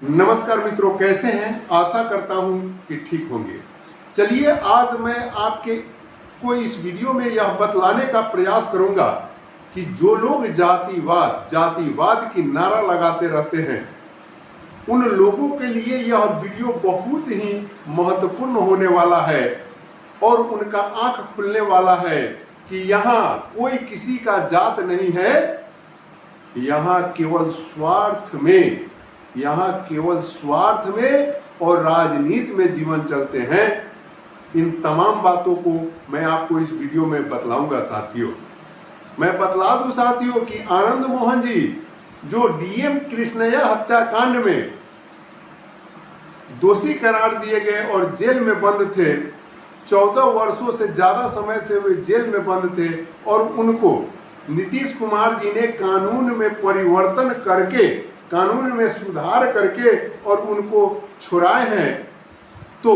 नमस्कार मित्रों, कैसे हैं? आशा करता हूं कि ठीक होंगे। चलिए, आज मैं आपके को इस वीडियो में यह बतलाने का प्रयास करूंगा कि जो लोग जातिवाद की नारा लगाते रहते हैं, उन लोगों के लिए यह वीडियो बहुत ही महत्वपूर्ण होने वाला है और उनका आंख खुलने वाला है कि यहाँ कोई किसी का जात नहीं है। यहाँ केवल स्वार्थ में और राजनीति में जीवन चलते हैं। इन तमाम बातों को मैं आपको इस वीडियो में बतलाऊंगा साथियों। मैं बतला दूं साथियों कि आनंद मोहन जी जो डीएम कृष्णैया हत्याकांड में दोषी करार दिए गए और जेल में बंद थे, 14 वर्षों से ज्यादा समय से वे जेल में बंद थे और उनको नीतीश कुमार जी ने कानून में परिवर्तन करके, कानून में सुधार करके और उनको छुड़ाए हैं। तो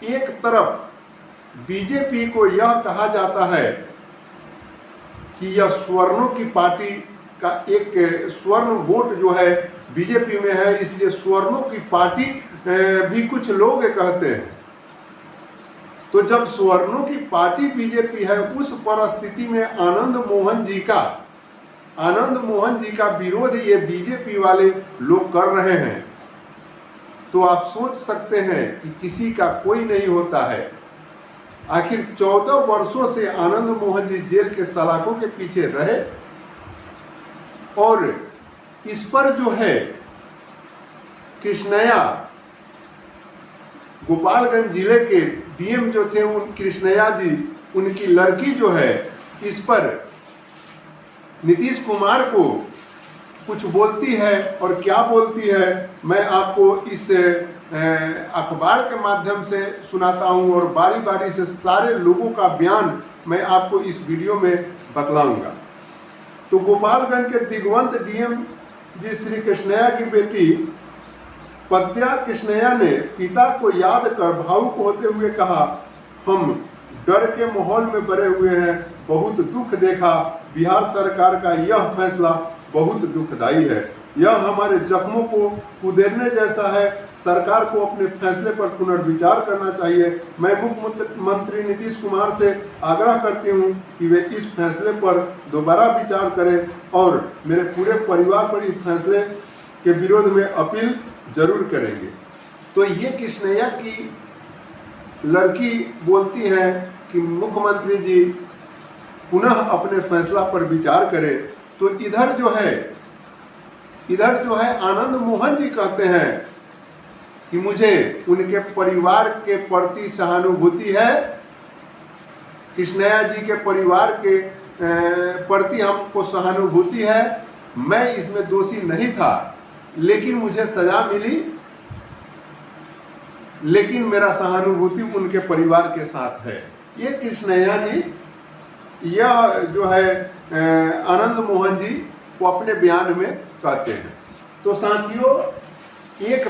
एक तरफ बीजेपी को यह कहा जाता है कि यह स्वर्णों की पार्टी का एक स्वर्ण वोट जो है बीजेपी में है, इसलिए स्वर्णों की पार्टी भी कुछ लोग कहते हैं। तो जब स्वर्णों की पार्टी बीजेपी है, उस परिस्थिति में आनंद मोहन जी का विरोध ये बीजेपी वाले लोग कर रहे हैं। तो आप सोच सकते हैं कि किसी का कोई नहीं होता है। आखिर 14 वर्षों से आनंद मोहन जी जेल के सलाखों के पीछे रहे और इस पर जो है कृष्णैया, गोपालगंज जिले के डीएम जो थे उन कृष्णैया जी, उनकी लड़की जो है, इस पर नीतीश कुमार को कुछ बोलती है और क्या बोलती है मैं आपको इस अखबार के माध्यम से सुनाता हूं और बारी बारी से सारे लोगों का बयान मैं आपको इस वीडियो में बतलाऊंगा। तो गोपालगंज के दिग्वंत डीएम जी श्री कृष्णैया की बेटी पद्या कृष्णैया ने पिता को याद कर भावुक होते हुए कहा, हम डर के माहौल में बड़े हुए हैं, बहुत दुख देखा। बिहार सरकार का यह फैसला बहुत दुखदायी है। यह हमारे जख्मों को कुदेरने जैसा है। सरकार को अपने फैसले पर पुनर्विचार करना चाहिए। मैं मुख्यमंत्री नीतीश कुमार से आग्रह करती हूं कि वे इस फैसले पर दोबारा विचार करें और मेरे पूरे परिवार पर इस फैसले के विरोध में अपील जरूर करेंगे। तो ये कृष्णैया की लड़की बोलती है कि मुख्यमंत्री जी पुनः अपने फैसला पर विचार करें। तो इधर जो है आनंद मोहन जी कहते हैं कि मुझे उनके परिवार के प्रति सहानुभूति है, कृष्णैया जी के परिवार के प्रति हमको सहानुभूति है। मैं इसमें दोषी नहीं था, लेकिन मुझे सजा मिली, लेकिन मेरा सहानुभूति उनके परिवार के साथ है। ये कृष्णैया जी, यह जो है आनंद मोहन जी को अपने बयान में कहते हैं। तो साथियों, एक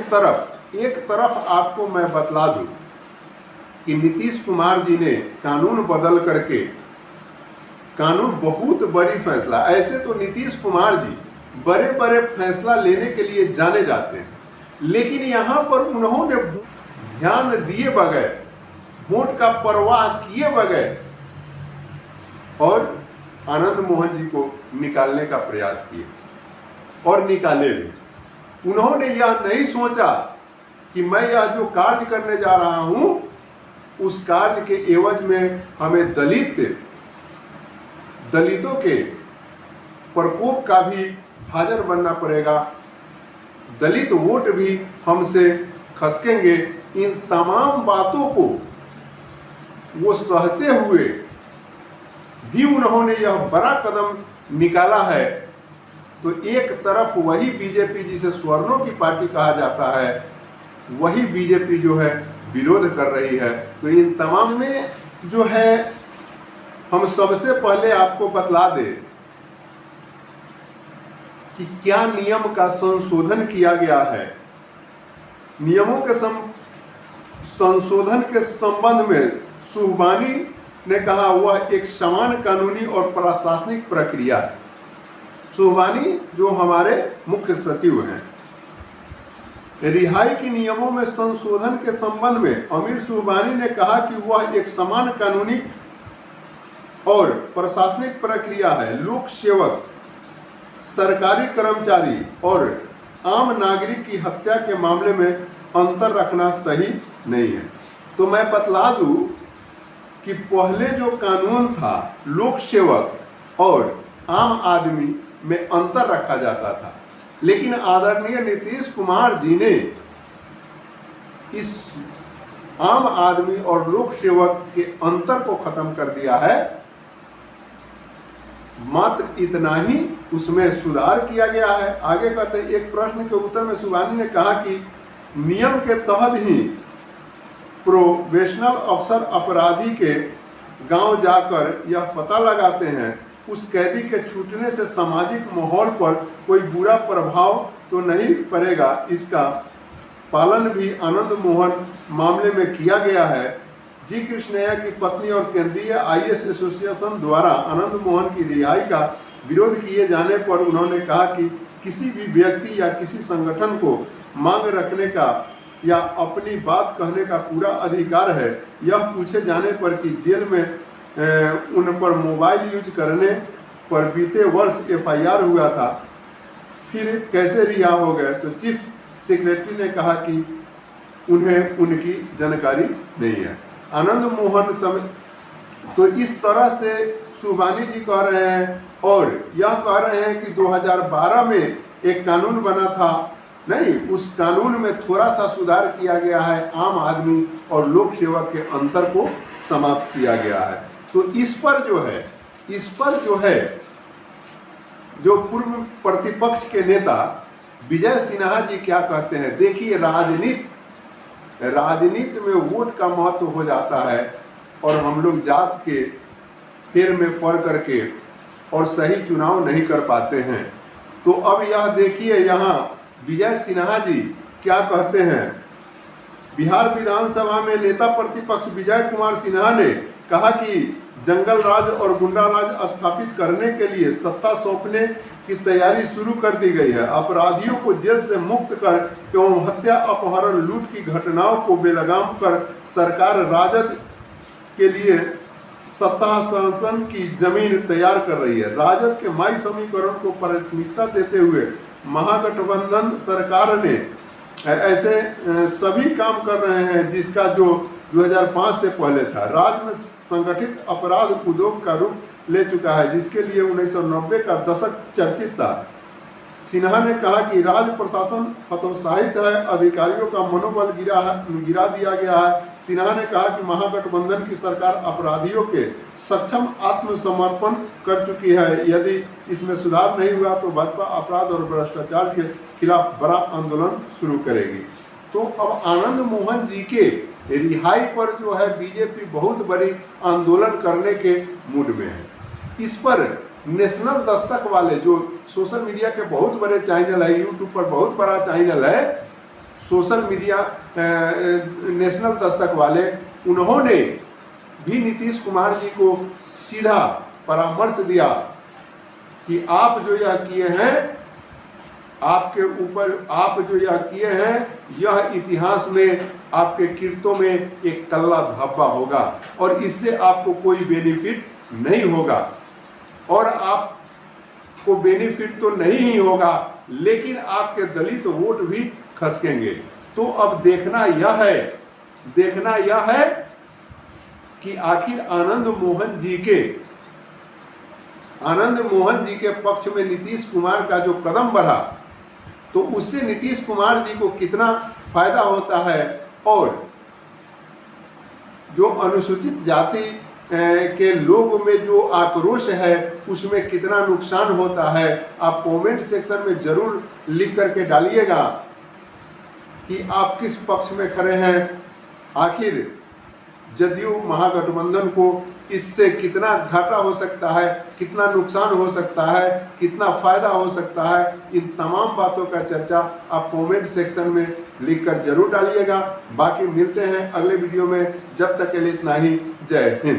तरफ आपको मैं बतला दूं कि नीतीश कुमार जी ने कानून बदल करके, कानून बहुत बड़ी फैसला, ऐसे तो नीतीश कुमार जी बड़े बड़े फैसला लेने के लिए जाने जाते हैं, लेकिन यहाँ पर उन्होंने ध्यान दिए बगैर, वोट का परवाह किए बगैर और आनंद मोहन जी को निकालने का प्रयास किए और निकाले भी। उन्होंने यह नहीं सोचा कि मैं यह जो कार्य करने जा रहा हूं, उस कार्य के एवज में हमें दलितों के प्रकोप का भी भाजन बनना पड़ेगा, दलित वोट भी हमसे खसकेंगे। इन तमाम बातों को वो सहते हुए भी उन्होंने यह बड़ा कदम निकाला है। तो एक तरफ वही बीजेपी जिसे स्वर्णों की पार्टी कहा जाता है, वही बीजेपी जो है विरोध कर रही है। तो इन तमाम में जो है हम सबसे पहले आपको बतला दें कि क्या नियम का संशोधन किया गया है। नियमों के संशोधन के संबंध में सुहबानी ने कहा वह एक समान कानूनी और प्रशासनिक प्रक्रिया है। सुहबानी जो हमारे मुख्य सचिव हैं, रिहाई के नियमों में संशोधन के संबंध में अमीर सुबहानी ने कहा कि वह एक समान कानूनी और प्रशासनिक प्रक्रिया है। लोक सेवक, सरकारी कर्मचारी और आम नागरिक की हत्या के मामले में अंतर रखना सही नहीं है। तो मैं बतला दूं कि पहले जो कानून था, लोक सेवक और आम आदमी में अंतर रखा जाता था, लेकिन आदरणीय नीतीश कुमार जी ने इस आम आदमी और लोक सेवक के अंतर को खत्म कर दिया है। मात्र इतना ही उसमें सुधार किया गया है। आगे कहते हैं, एक प्रश्न के उत्तर में सुबहानी ने कहा कि नियम के तहत ही प्रोबेशनल अफसर अपराधी के गांव जाकर यह पता लगाते हैं उस कैदी के छूटने से सामाजिक माहौल पर कोई बुरा प्रभाव तो नहीं पड़ेगा। इसका पालन भी आनंद मोहन मामले में किया गया है। जी कृष्णैया की पत्नी और केंद्रीय आईएएस एसोसिएशन द्वारा आनंद मोहन की रिहाई का विरोध किए जाने पर उन्होंने कहा कि किसी भी व्यक्ति या किसी संगठन को मांग रखने का या अपनी बात कहने का पूरा अधिकार है। यह पूछे जाने पर कि जेल में उन पर मोबाइल यूज करने पर बीते वर्ष एफआईआर हुआ था, फिर कैसे रिहा हो गए, तो चीफ सेक्रेटरी ने कहा कि उन्हें उनकी जानकारी नहीं है। आनंद मोहन समय तो इस तरह से सुबहानी जी कह रहे हैं, और यह कह रहे हैं कि 2012 में एक कानून बना था, नहीं, उस कानून में थोड़ा सा सुधार किया गया है, आम आदमी और लोक सेवक के अंतर को समाप्त किया गया है। तो इस पर जो है जो पूर्व प्रतिपक्ष के नेता विजय सिन्हा जी क्या कहते हैं। देखिए, राजनीति में वोट का महत्व हो जाता है और हम लोग जात के फेर में पड़ करके और सही चुनाव नहीं कर पाते हैं। तो अब यह देखिए, यहाँ विजय सिन्हा जी क्या कहते हैं। बिहार विधानसभा में नेता प्रतिपक्ष विजय कुमार सिन्हा ने कहा कि जंगल राज और गुंडा राज स्थापित करने के लिए सत्ता सौंपने की तैयारी शुरू कर दी गई है। अपराधियों को जेल से मुक्त कर एवं हत्या, अपहरण, लूट की घटनाओं को बेलगाम कर सरकार राजद के लिए सत्ता हस्तांतरण की जमीन तैयार कर रही है। राजद के माई समीकरण को प्राथमिकता देते हुए महागठबंधन सरकार ने ऐसे सभी काम कर रहे हैं जिसका जो 2005 से पहले था। राज्य में संगठित अपराध उद्योग का रूप ले चुका है, जिसके लिए 1990 का दशक चर्चित था। सिन्हा ने कहा कि राज्य प्रशासन हतोत्साहित है, अधिकारियों का मनोबल गिरा दिया गया है। सिन्हा ने कहा कि महागठबंधन की सरकार अपराधियों के सक्षम आत्मसमर्पण कर चुकी है। यदि इसमें सुधार नहीं हुआ तो भाजपा अपराध और भ्रष्टाचार के खिलाफ बड़ा आंदोलन शुरू करेगी। तो अब आनंद मोहन जी के रिहाई पर जो है बीजेपी बहुत बड़ी आंदोलन करने के मूड में है। इस पर नेशनल दस्तक वाले जो सोशल मीडिया के बहुत बड़े चैनल है, यूट्यूब पर बहुत बड़ा चैनल है सोशल मीडिया नेशनल दस्तक वाले, उन्होंने भी नीतीश कुमार जी को सीधा परामर्श दिया कि आप जो यह किए हैं, आपके ऊपर आप जो यह किए हैं, यह इतिहास में आपके कीर्तों में एक कल्ला धब्बा होगा और इससे आपको कोई बेनिफिट नहीं होगा। और आपको बेनिफिट तो नहीं ही होगा, लेकिन आपके दलित वोट भी खसकेंगे। तो अब देखना यह है कि आखिर आनंद मोहन जी के पक्ष में नीतीश कुमार का जो कदम बढ़ा, तो उससे नीतीश कुमार जी को कितना फायदा होता है और जो अनुसूचित जाति के लोग में जो आक्रोश है उसमें कितना नुकसान होता है। आप कमेंट सेक्शन में जरूर लिख करके डालिएगा कि आप किस पक्ष में खड़े हैं। आखिर जदयू महागठबंधन को इससे कितना घाटा हो सकता है, कितना नुकसान हो सकता है, कितना फायदा हो सकता है, इन तमाम बातों का चर्चा आप कमेंट सेक्शन में लिखकर जरूर डालिएगा। बाकी मिलते हैं अगले वीडियो में, जब तक के लिए इतना ही। जय हिंद।